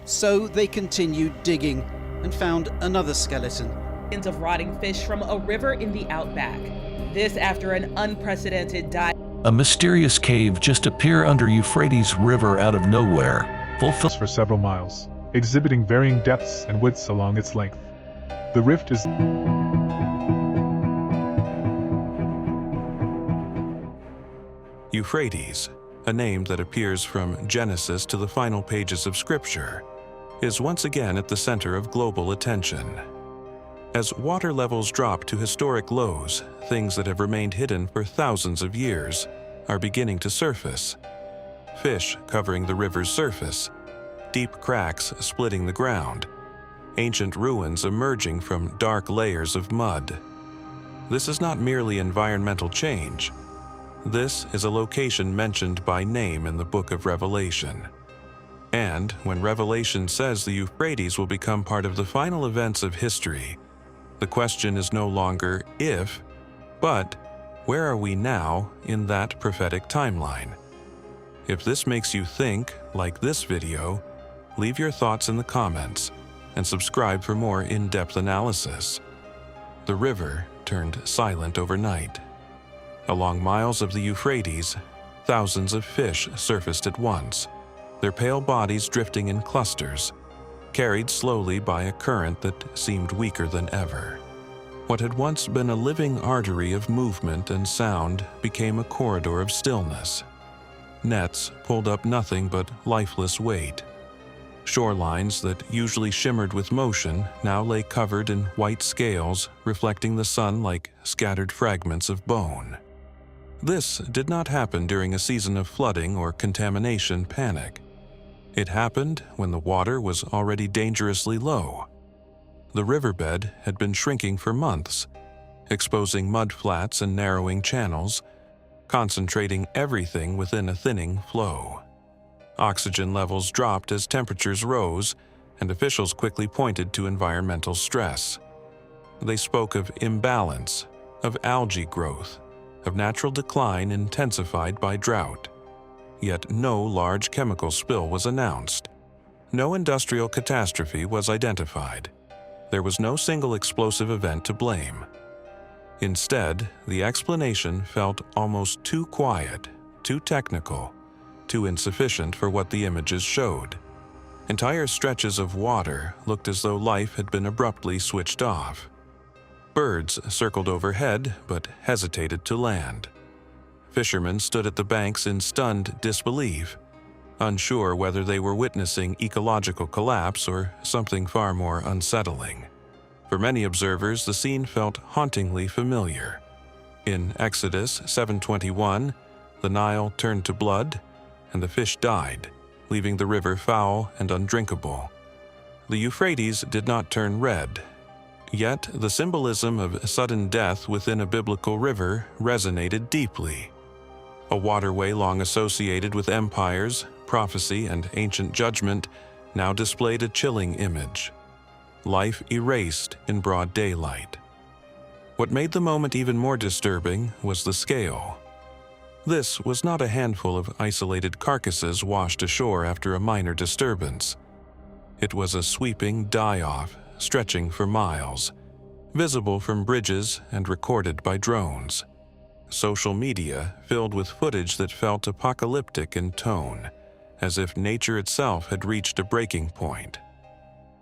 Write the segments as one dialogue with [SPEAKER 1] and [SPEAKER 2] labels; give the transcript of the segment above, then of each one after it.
[SPEAKER 1] So they continued digging and found another skeleton.
[SPEAKER 2] Of rotting fish from a river in the outback. This after an unprecedented dive.
[SPEAKER 3] A mysterious cave just appeared under Euphrates River out of nowhere,
[SPEAKER 4] for several miles, exhibiting varying depths and widths along its length. The rift is
[SPEAKER 5] Euphrates, a name that appears from Genesis to the final pages of Scripture, is once again at the center of global attention. As water levels drop to historic lows, things that have remained hidden for thousands of years are beginning to surface. Fish covering the river's surface, deep cracks splitting the ground, ancient ruins emerging from dark layers of mud. This is not merely environmental change. This is a location mentioned by name in the book of Revelation. And when Revelation says the Euphrates will become part of the final events of history, the question is no longer if, but where are we now in that prophetic timeline? If this makes you think, like this video, leave your thoughts in the comments and subscribe for more in-depth analysis. The river turned silent overnight. Along miles of the Euphrates, thousands of fish surfaced at once, their pale bodies drifting in clusters, carried slowly by a current that seemed weaker than ever. What had once been a living artery of movement and sound became a corridor of stillness. Nets pulled up nothing but lifeless weight. Shorelines that usually shimmered with motion now lay covered in white scales, reflecting the sun like scattered fragments of bone. This did not happen during a season of flooding or contamination panic. It happened when the water was already dangerously low. The riverbed had been shrinking for months, exposing mud flats and narrowing channels, concentrating everything within a thinning flow. Oxygen levels dropped as temperatures rose, and officials quickly pointed to environmental stress. They spoke of imbalance, of algae growth, of natural decline intensified by drought. Yet no large chemical spill was announced. No industrial catastrophe was identified. There was no single explosive event to blame. Instead, the explanation felt almost too quiet, too technical, too insufficient for what the images showed. Entire stretches of water looked as though life had been abruptly switched off. Birds circled overhead but hesitated to land. Fishermen stood at the banks in stunned disbelief, unsure whether they were witnessing ecological collapse or something far more unsettling. For many observers, the scene felt hauntingly familiar. In Exodus 7:21, the Nile turned to blood, and the fish died, leaving the river foul and undrinkable. The Euphrates did not turn red. Yet the symbolism of sudden death within a biblical river resonated deeply. A waterway long associated with empires, prophecy, and ancient judgment now displayed a chilling image. Life erased in broad daylight. What made the moment even more disturbing was the scale. This was not a handful of isolated carcasses washed ashore after a minor disturbance. It was a sweeping die-off stretching for miles, visible from bridges and recorded by drones. Social media filled with footage that felt apocalyptic in tone, as if nature itself had reached a breaking point.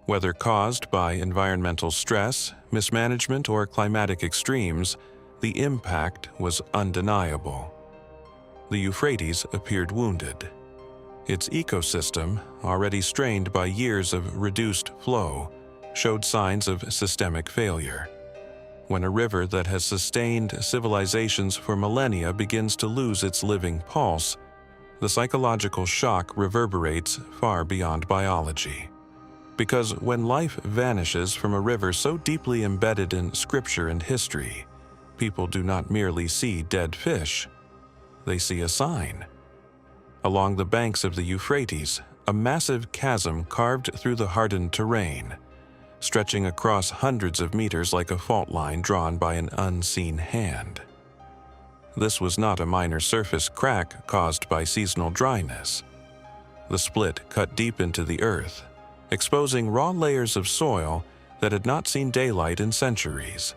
[SPEAKER 5] Whether caused by environmental stress, mismanagement, or climatic extremes, the impact was undeniable. The Euphrates appeared wounded. Its ecosystem, already strained by years of reduced flow, showed signs of systemic failure. When a river that has sustained civilizations for millennia begins to lose its living pulse, the psychological shock reverberates far beyond biology. Because when life vanishes from a river so deeply embedded in scripture and history, people do not merely see dead fish, they see a sign. Along the banks of the Euphrates, a massive chasm carved through the hardened terrain, stretching across hundreds of meters like a fault line drawn by an unseen hand. This was not a minor surface crack caused by seasonal dryness. The split cut deep into the earth, exposing raw layers of soil that had not seen daylight in centuries.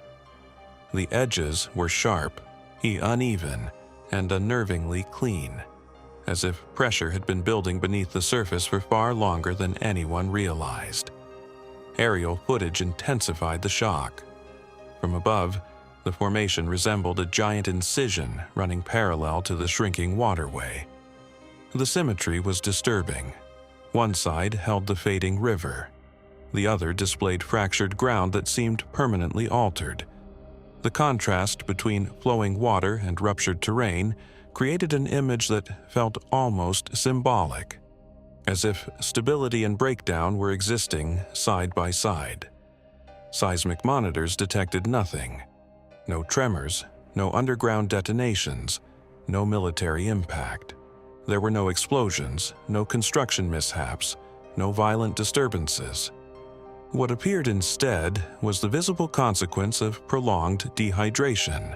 [SPEAKER 5] The edges were sharp, uneven, and unnervingly clean, as if pressure had been building beneath the surface for far longer than anyone realized. Aerial footage intensified the shock. From above, the formation resembled a giant incision running parallel to the shrinking waterway. The symmetry was disturbing. One side held the fading river. The other displayed fractured ground that seemed permanently altered. The contrast between flowing water and ruptured terrain created an image that felt almost symbolic, as if stability and breakdown were existing side by side. Seismic monitors detected nothing. No tremors, no underground detonations, no military impact. There were no explosions, no construction mishaps, no violent disturbances. What appeared instead was the visible consequence of prolonged dehydration.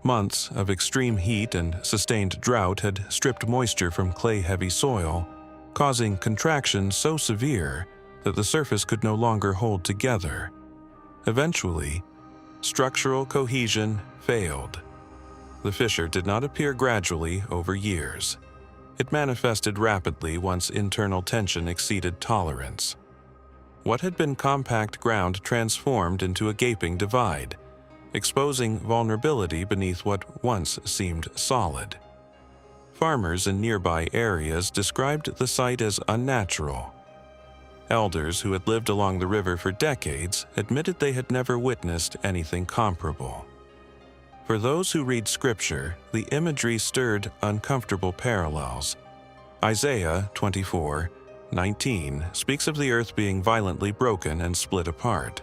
[SPEAKER 5] Months of extreme heat and sustained drought had stripped moisture from clay-heavy soil, causing contractions so severe that the surface could no longer hold together. Eventually, structural cohesion failed. The fissure did not appear gradually over years. It manifested rapidly once internal tension exceeded tolerance. What had been compact ground transformed into a gaping divide, exposing vulnerability beneath what once seemed solid. Farmers in nearby areas described the site as unnatural. Elders who had lived along the river for decades admitted they had never witnessed anything comparable. For those who read Scripture, the imagery stirred uncomfortable parallels. Isaiah 24:19 speaks of the earth being violently broken and split apart.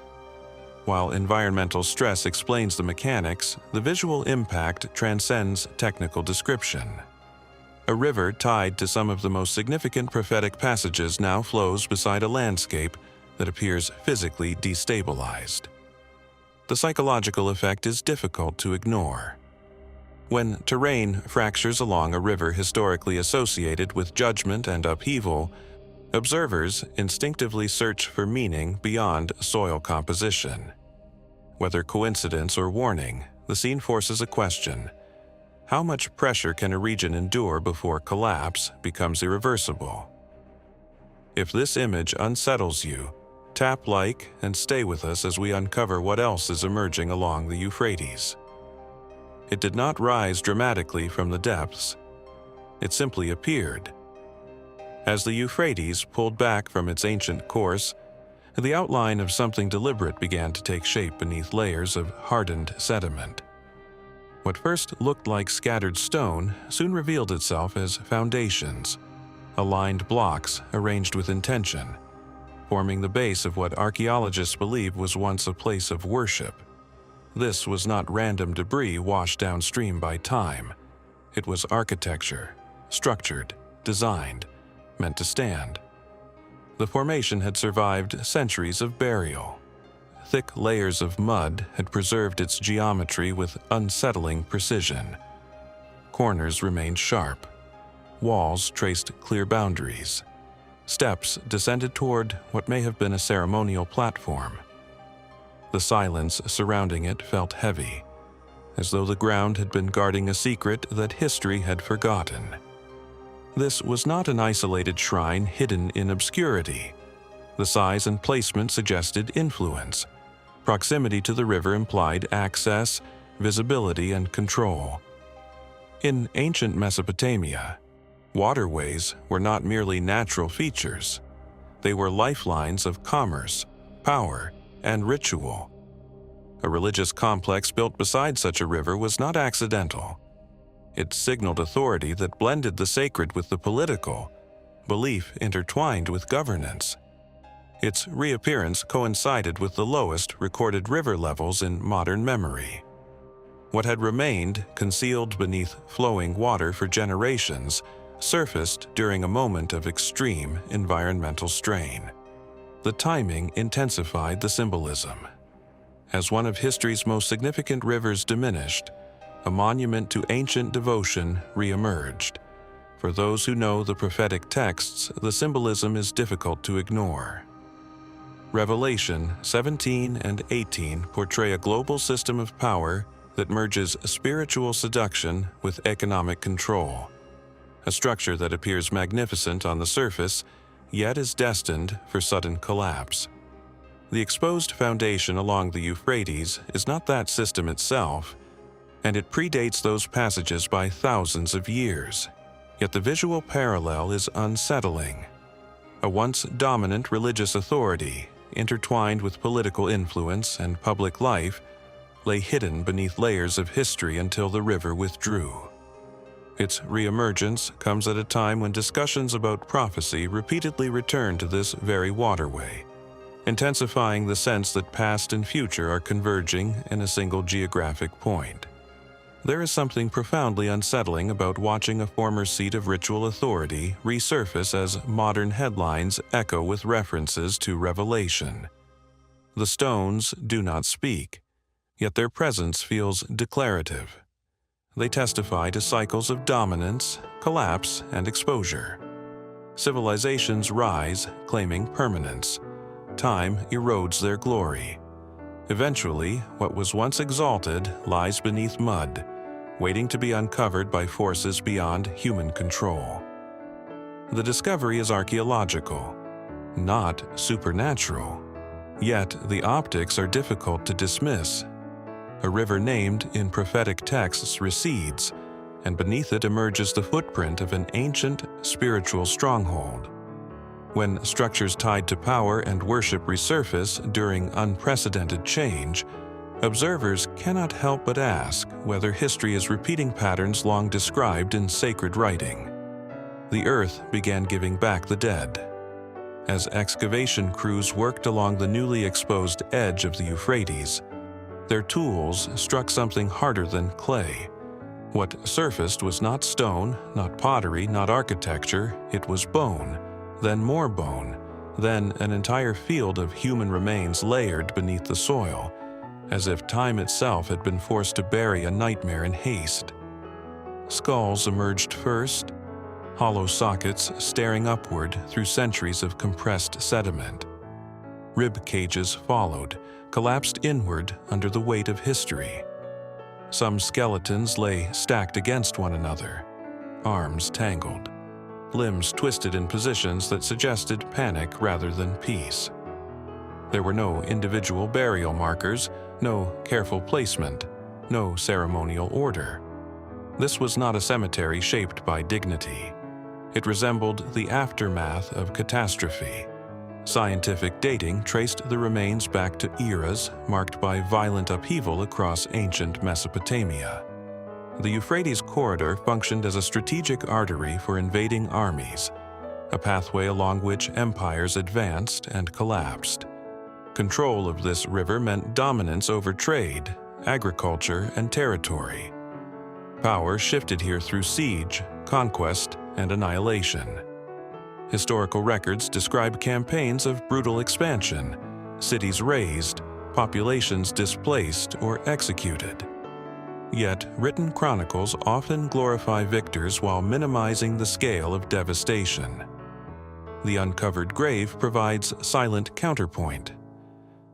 [SPEAKER 5] While environmental stress explains the mechanics, the visual impact transcends technical description. A river tied to some of the most significant prophetic passages now flows beside a landscape that appears physically destabilized. The psychological effect is difficult to ignore. When terrain fractures along a river historically associated with judgment and upheaval, observers instinctively search for meaning beyond soil composition. Whether coincidence or warning, the scene forces a question. How much pressure can a region endure before collapse becomes irreversible? If this image unsettles you, tap like and stay with us as we uncover what else is emerging along the Euphrates. It did not rise dramatically from the depths. It simply appeared. As the Euphrates pulled back from its ancient course, the outline of something deliberate began to take shape beneath layers of hardened sediment. What first looked like scattered stone soon revealed itself as foundations, aligned blocks arranged with intention, forming the base of what archaeologists believe was once a place of worship. This was not random debris washed downstream by time. It was architecture, structured, designed, meant to stand. The formation had survived centuries of burial. Thick layers of mud had preserved its geometry with unsettling precision. Corners remained sharp. Walls traced clear boundaries. Steps descended toward what may have been a ceremonial platform. The silence surrounding it felt heavy, as though the ground had been guarding a secret that history had forgotten. This was not an isolated shrine hidden in obscurity. The size and placement suggested influence. Proximity to the river implied access, visibility, and control. In ancient Mesopotamia, waterways were not merely natural features. They were lifelines of commerce, power, and ritual. A religious complex built beside such a river was not accidental. It signaled authority that blended the sacred with the political, belief intertwined with governance. Its reappearance coincided with the lowest recorded river levels in modern memory. What had remained concealed beneath flowing water for generations surfaced during a moment of extreme environmental strain. The timing intensified the symbolism. As one of history's most significant rivers diminished, a monument to ancient devotion re-emerged. For those who know the prophetic texts, the symbolism is difficult to ignore. Revelation 17 and 18 portray a global system of power that merges spiritual seduction with economic control, a structure that appears magnificent on the surface, yet is destined for sudden collapse. The exposed foundation along the Euphrates is not that system itself, and it predates those passages by thousands of years. Yet the visual parallel is unsettling. A once dominant religious authority, intertwined with political influence and public life, lay hidden beneath layers of history until the river withdrew. Its reemergence comes at a time when discussions about prophecy repeatedly return to this very waterway, intensifying the sense that past and future are converging in a single geographic point. There is something profoundly unsettling about watching a former seat of ritual authority resurface as modern headlines echo with references to Revelation. The stones do not speak, yet their presence feels declarative. They testify to cycles of dominance, collapse, and exposure. Civilizations rise, claiming permanence. Time erodes their glory. Eventually, what was once exalted lies beneath mud, waiting to be uncovered by forces beyond human control. The discovery is archaeological, not supernatural. Yet the optics are difficult to dismiss. A river named in prophetic texts recedes, and beneath it emerges the footprint of an ancient spiritual stronghold. When structures tied to power and worship resurface during unprecedented change, observers cannot help but ask whether history is repeating patterns long described in sacred writing. The earth began giving back the dead. As excavation crews worked along the newly exposed edge of the Euphrates, their tools struck something harder than clay. What surfaced was not stone, not pottery, not architecture, it was bone, then more bone, then an entire field of human remains layered beneath the soil, as if time itself had been forced to bury a nightmare in haste. Skulls emerged first, hollow sockets staring upward through centuries of compressed sediment. Rib cages followed, collapsed inward under the weight of history. Some skeletons lay stacked against one another, arms tangled, limbs twisted in positions that suggested panic rather than peace. There were no individual burial markers, no careful placement, no ceremonial order. This was not a cemetery shaped by dignity. It resembled the aftermath of catastrophe. Scientific dating traced the remains back to eras marked by violent upheaval across ancient Mesopotamia. The Euphrates corridor functioned as a strategic artery for invading armies, a pathway along which empires advanced and collapsed. Control of this river meant dominance over trade, agriculture, and territory. Power shifted here through siege, conquest, and annihilation. Historical records describe campaigns of brutal expansion, cities razed, populations displaced or executed. Yet, written chronicles often glorify victors while minimizing the scale of devastation. The uncovered grave provides silent counterpoint.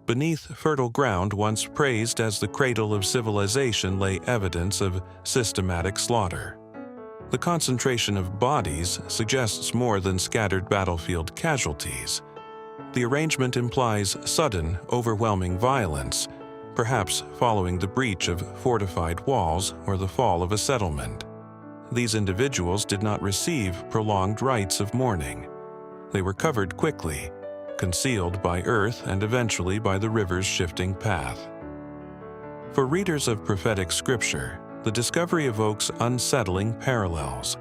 [SPEAKER 5] Beneath fertile ground once praised as the cradle of civilization lay evidence of systematic slaughter. The concentration of bodies suggests more than scattered battlefield casualties. The arrangement implies sudden, overwhelming violence, perhaps following the breach of fortified walls or the fall of a settlement. These individuals did not receive prolonged rites of mourning. They were covered quickly, concealed by earth and eventually by the river's shifting path. For readers of prophetic scripture, the discovery evokes unsettling parallels.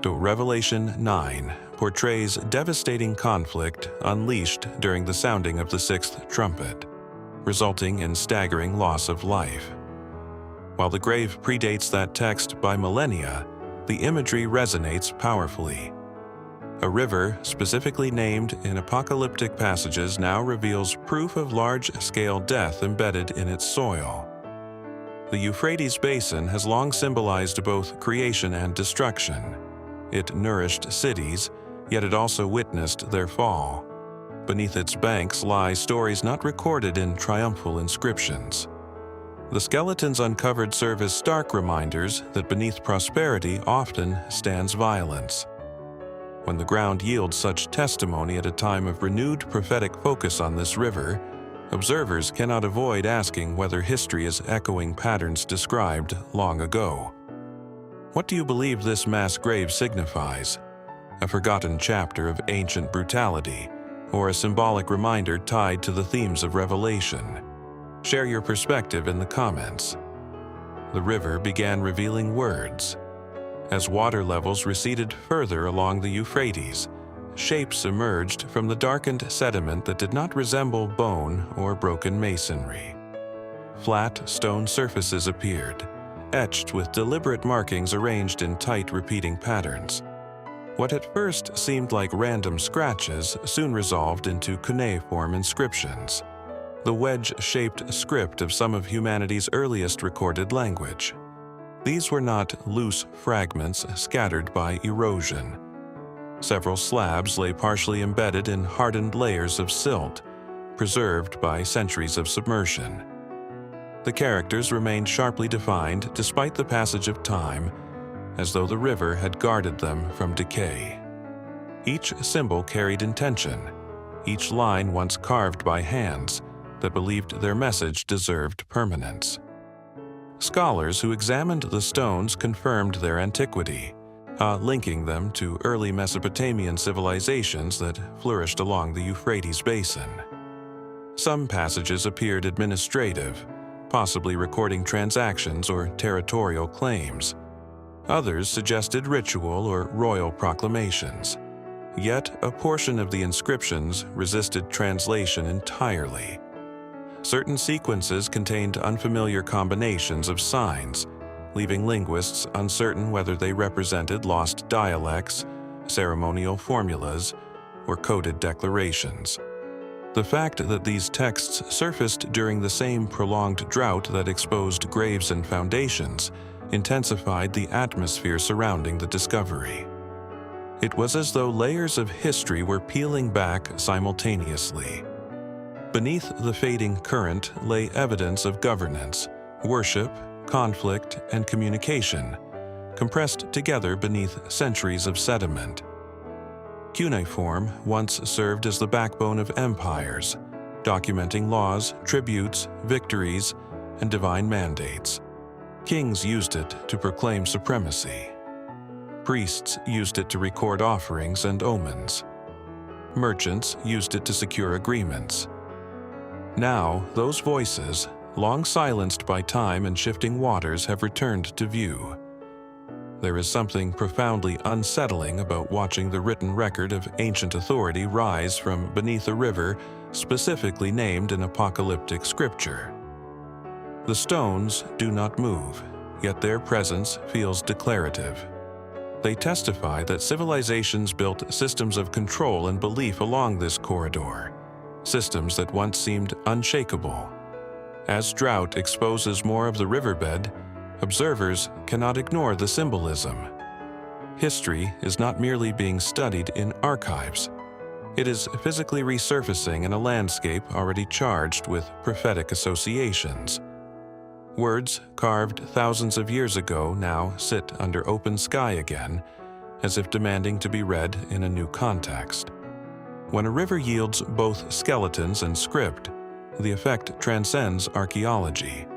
[SPEAKER 5] Though Revelation 9 portrays devastating conflict unleashed during the sounding of the sixth trumpet, resulting in staggering loss of life. While the grave predates that text by millennia, the imagery resonates powerfully. A river specifically named in apocalyptic passages now reveals proof of large-scale death embedded in its soil. The Euphrates basin has long symbolized both creation and destruction. It nourished cities, yet it also witnessed their fall. Beneath its banks lie stories not recorded in triumphal inscriptions. The skeletons uncovered serve as stark reminders that beneath prosperity often stands violence. When the ground yields such testimony at a time of renewed prophetic focus on this river, observers cannot avoid asking whether history is echoing patterns described long ago. What do you believe this mass grave signifies? A forgotten chapter of ancient brutality, or a symbolic reminder tied to the themes of Revelation? Share your perspective in the comments. The river began revealing words. As water levels receded further along the Euphrates, shapes emerged from the darkened sediment that did not resemble bone or broken masonry. Flat stone surfaces appeared, etched with deliberate markings arranged in tight repeating patterns. What at first seemed like random scratches soon resolved into cuneiform inscriptions, the wedge-shaped script of some of humanity's earliest recorded language. These were not loose fragments scattered by erosion. Several slabs lay partially embedded in hardened layers of silt, preserved by centuries of submersion. The characters remained sharply defined despite the passage of time, as though the river had guarded them from decay. Each symbol carried intention, each line once carved by hands that believed their message deserved permanence. Scholars who examined the stones confirmed their antiquity, linking them to early Mesopotamian civilizations that flourished along the Euphrates basin. Some passages appeared administrative, possibly recording transactions or territorial claims. Others suggested ritual or royal proclamations. Yet a portion of the inscriptions resisted translation entirely. Certain sequences contained unfamiliar combinations of signs, leaving linguists uncertain whether they represented lost dialects, ceremonial formulas, or coded declarations. The fact that these texts surfaced during the same prolonged drought that exposed graves and foundations intensified the atmosphere surrounding the discovery. It was as though layers of history were peeling back simultaneously. Beneath the fading current lay evidence of governance, worship, conflict, and communication, compressed together beneath centuries of sediment. Cuneiform once served as the backbone of empires, documenting laws, tributes, victories, and divine mandates. Kings used it to proclaim supremacy. Priests used it to record offerings and omens. Merchants used it to secure agreements. Now, those voices, long silenced by time and shifting waters, have returned to view. There is something profoundly unsettling about watching the written record of ancient authority rise from beneath a river specifically named in apocalyptic scripture. The stones do not move, yet their presence feels declarative. They testify that civilizations built systems of control and belief along this corridor, systems that once seemed unshakable. As drought exposes more of the riverbed, observers cannot ignore the symbolism. History is not merely being studied in archives. It is physically resurfacing in a landscape already charged with prophetic associations. Words carved thousands of years ago now sit under open sky again, as if demanding to be read in a new context. When a river yields both skeletons and script, the effect transcends archaeology.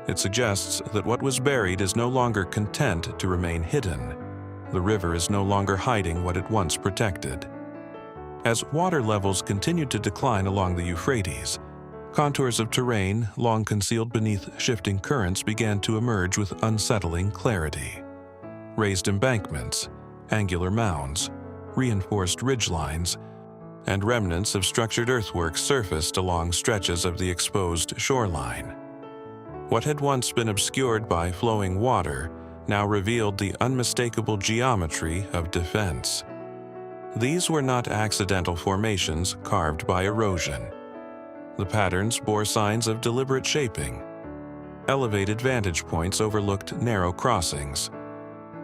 [SPEAKER 5] It suggests that what was buried is no longer content to remain hidden. The river is no longer hiding what it once protected. As water levels continued to decline along the Euphrates, contours of terrain long concealed beneath shifting currents began to emerge with unsettling clarity. Raised embankments, angular mounds, reinforced ridgelines, and remnants of structured earthworks surfaced along stretches of the exposed shoreline. What had once been obscured by flowing water now revealed the unmistakable geometry of defense. These were not accidental formations carved by erosion. The patterns bore signs of deliberate shaping. Elevated vantage points overlooked narrow crossings.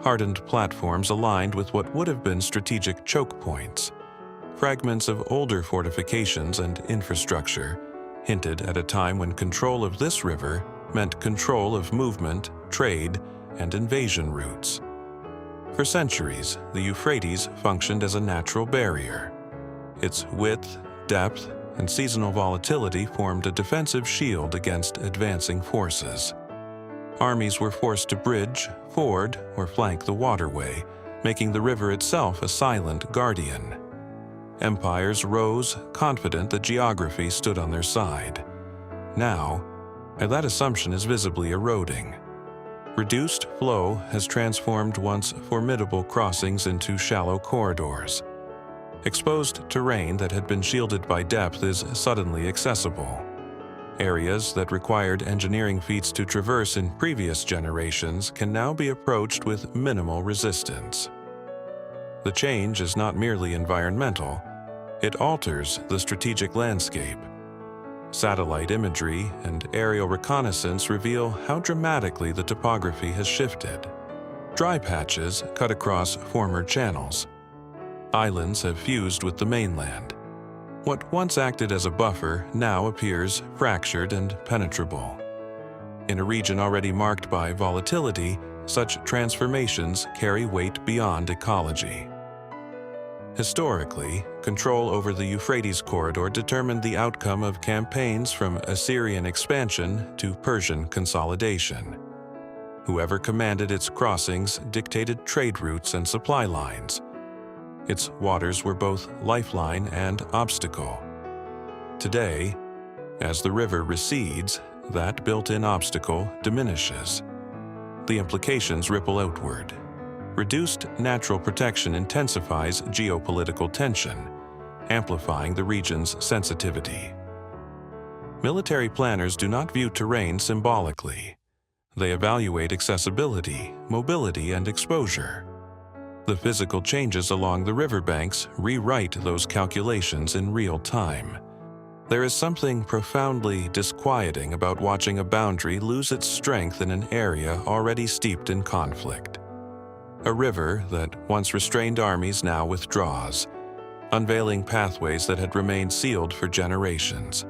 [SPEAKER 5] Hardened platforms aligned with what would have been strategic choke points. fragments of older fortifications and infrastructure hinted at a time when control of this river meant control of movement, trade, and invasion routes. For centuries, the Euphrates functioned as a natural barrier. Its width, depth, and seasonal volatility formed a defensive shield against advancing forces. Armies were forced to bridge, ford, or flank the waterway, making the river itself a silent guardian. Empires rose, confident that geography stood on their side. Now, that assumption is visibly eroding. Reduced flow has transformed once formidable crossings into shallow corridors. Exposed terrain that had been shielded by depth is suddenly accessible. Areas that required engineering feats to traverse in previous generations can now be approached with minimal resistance. The change is not merely environmental, it alters the strategic landscape. Satellite imagery and aerial reconnaissance reveal how dramatically the topography has shifted. Dry patches cut across former channels. Islands have fused with the mainland. What once acted as a buffer now appears fractured and penetrable. In a region already marked by volatility, such transformations carry weight beyond ecology. Historically, control over the Euphrates corridor determined the outcome of campaigns from Assyrian expansion to Persian consolidation. Whoever commanded its crossings dictated trade routes and supply lines. Its waters were both lifeline and obstacle. Today, as the river recedes, that built-in obstacle diminishes. The implications ripple outward. Reduced natural protection intensifies geopolitical tension, amplifying the region's sensitivity. Military planners do not view terrain symbolically. They evaluate accessibility, mobility, and exposure. The physical changes along the riverbanks rewrite those calculations in real time. There is something profoundly disquieting about watching a boundary lose its strength in an area already steeped in conflict. A river that once restrained armies now withdraws, unveiling pathways that had remained sealed for generations.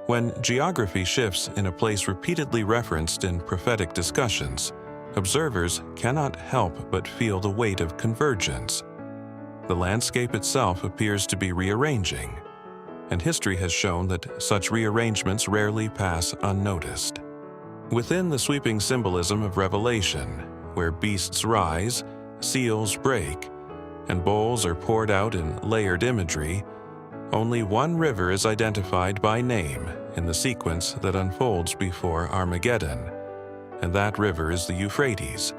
[SPEAKER 5] When geography shifts in a place repeatedly referenced in prophetic discussions, observers cannot help but feel the weight of convergence. The landscape itself appears to be rearranging, and history has shown that such rearrangements rarely pass unnoticed. Within the sweeping symbolism of Revelation, where beasts rise, seals break, and bowls are poured out in layered imagery, only one river is identified by name in the sequence that unfolds before Armageddon, and that river is the Euphrates.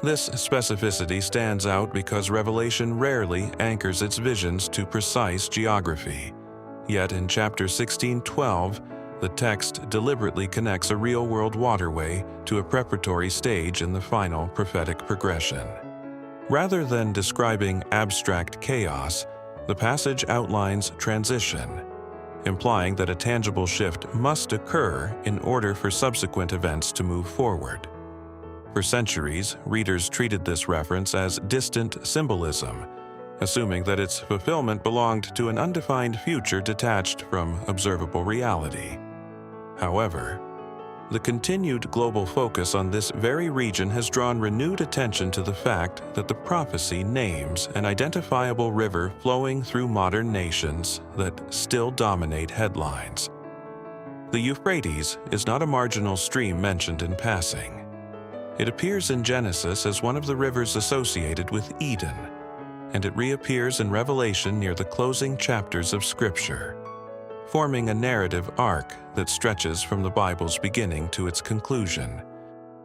[SPEAKER 5] This specificity stands out because Revelation rarely anchors its visions to precise geography. Yet in chapter 16:12, the text deliberately connects a real-world waterway to a preparatory stage in the final prophetic progression. Rather than describing abstract chaos, the passage outlines transition, implying that a tangible shift must occur in order for subsequent events to move forward. For centuries, readers treated this reference as distant symbolism, assuming that its fulfillment belonged to an undefined future detached from observable reality. However, the continued global focus on this very region has drawn renewed attention to the fact that the prophecy names an identifiable river flowing through modern nations that still dominate headlines. The Euphrates is not a marginal stream mentioned in passing. It appears in Genesis as one of the rivers associated with Eden, and it reappears in Revelation near the closing chapters of Scripture, forming a narrative arc that stretches from the Bible's beginning to its conclusion.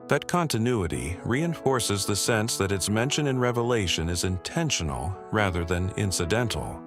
[SPEAKER 5] That continuity reinforces the sense that its mention in Revelation is intentional rather than incidental.